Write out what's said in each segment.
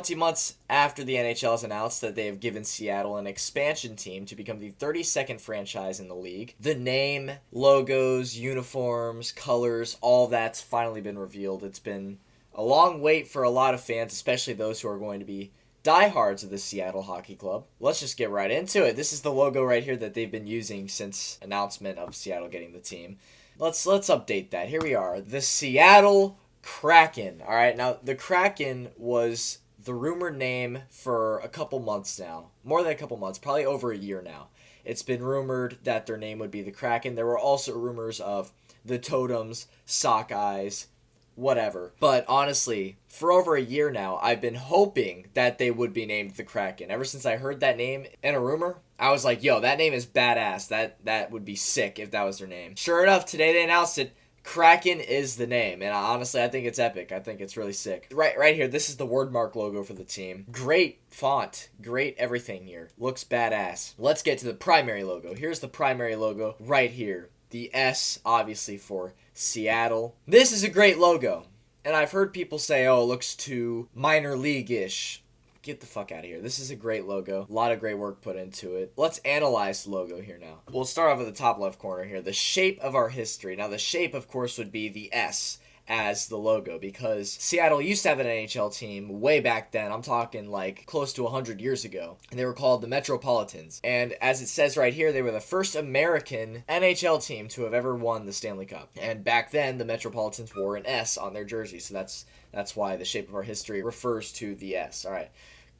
20 months after the NHL has announced that they have given Seattle an expansion team to become the 32nd franchise in the league, the name, logos, uniforms, colors, all that's finally been revealed. It's been a long wait for a lot of fans, especially those who are going to be diehards of the Seattle Hockey Club. Let's just get right into it. This is the logo right here that they've been using since announcement of Seattle getting the team. Let's update that. Here we are. The Seattle KRAKEN. All right, now the KRAKEN was the rumored name for a couple months now. More than a couple months, probably over a year now. It's been rumored that their name would be the KRAKEN. There were also rumors of the Totems, Sockeyes, whatever. But honestly, for over a year now, I've been hoping that they would be named the KRAKEN. Ever since I heard that name in a rumor, I was like, yo, that name is badass. That would be sick if that was their name. Sure enough, today they announced it. KRAKEN is the name, and honestly, I think it's epic. I think it's really sick. Right here, this is the wordmark logo for the team. Great font, great everything here. Looks badass. Let's get to the primary logo. Here's the primary logo right here. The S, obviously, for Seattle. This is a great logo, and I've heard people say, oh, it looks too minor league-ish. Get the fuck out of here. This is a great logo. A lot of great work put into it. Let's analyze the logo here now. We'll start off at the top left corner here. The shape of our history. Now, the shape, of course, would be the S as the logo because Seattle used to have an NHL team way back then. I'm talking like close to 100 years ago. And they were called the Metropolitans. And as it says right here, they were the first American NHL team to have ever won the Stanley Cup. And back then, the Metropolitans wore an S on their jersey. So that's why the shape of our history refers to the S. All right.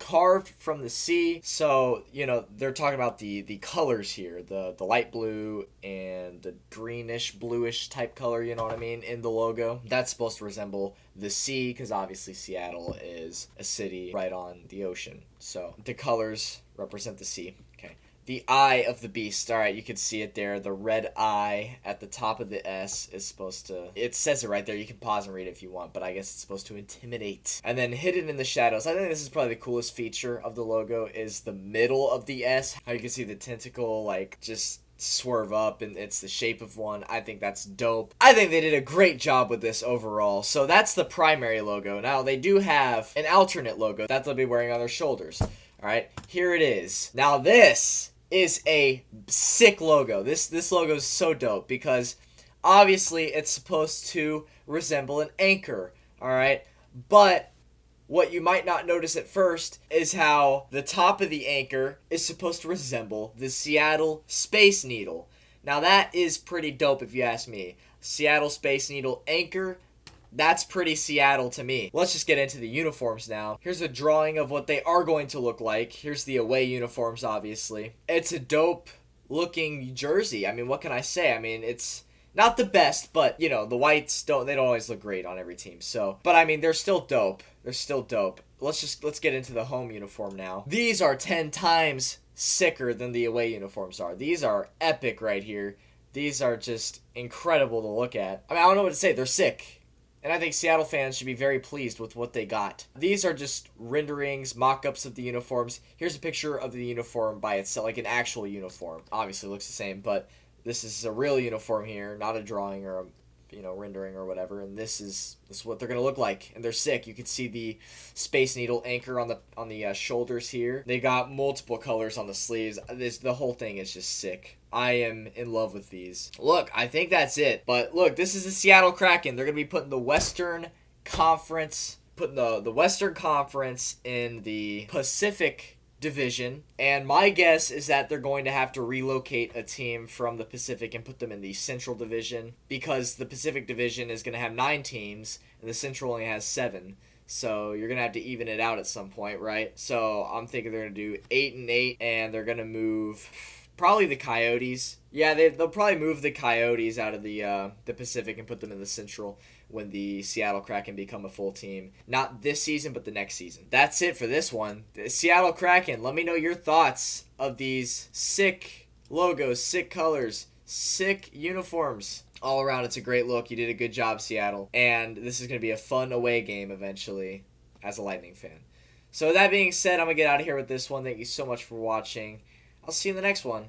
Carved from the sea, so they're talking about the colors here, the light blue and the greenish bluish type color, you know what I mean, in the logo. That's supposed to resemble the sea because obviously Seattle is a city right on the ocean, so the colors represent the sea. Okay. The eye of the beast. All right, you can see it there. The red eye at the top of the S is supposed to... It says it right there. You can pause and read it if you want, but I guess it's supposed to intimidate. And then hidden in the shadows. I think this is probably the coolest feature of the logo is the middle of the S. How you can see the tentacle, like, just swerve up, and it's the shape of one. I think that's dope. I think they did a great job with this overall. So that's the primary logo. Now, they do have an alternate logo that they'll be wearing on their shoulders. All right, here it is. Now, this is a sick logo. This logo is so dope because obviously it's supposed to resemble an anchor, all right? But what you might not notice at first is how the top of the anchor is supposed to resemble the Seattle Space Needle. Now that is pretty dope if you ask me. Seattle Space Needle anchor, that's pretty Seattle to me. Let's just get into the uniforms now. Here's a drawing of what they are going to look like. Here's the away uniforms, obviously. It's a dope looking jersey. I mean, what can I say? I mean, it's not the best, but the whites don't always look great on every team. So, but I mean, they're still dope. They're still dope. Let's get into the home uniform now. These are 10 times sicker than the away uniforms are. These are epic right here. These are just incredible to look at. I mean, I don't know what to say. They're sick. And I think Seattle fans should be very pleased with what they got. These are just renderings, mock-ups of the uniforms. Here's a picture of the uniform by itself, like an actual uniform. Obviously, it looks the same, but this is a real uniform here, not a drawing or a rendering or whatever. And this is what they're gonna look like, and they're sick. You can see the Space Needle anchor on the shoulders here. They got multiple colors on the sleeves. The whole thing is just sick. I am in love with these. Look, I think that's it. But look, this is the Seattle KRAKEN. They're gonna be putting the Western Conference, the Western Conference in the Pacific Division, and my guess is that they're going to have to relocate a team from the Pacific and put them in the Central Division because the Pacific Division is going to have 9 teams and the Central only has 7. So you're going to have to even it out at some point, right? So I'm thinking they're going to do 8 and 8, and they're going to move probably the Coyotes. Yeah, they'll probably move the Coyotes out of the Pacific and put them in the Central when the Seattle KRAKEN become a full team. Not this season, but the next season. That's it for this one. The Seattle KRAKEN, let me know your thoughts of these sick logos, sick colors, sick uniforms. All around, it's a great look. You did a good job, Seattle. And this is going to be a fun away game eventually as a Lightning fan. So with that being said, I'm going to get out of here with this one. Thank you so much for watching. I'll see you in the next one.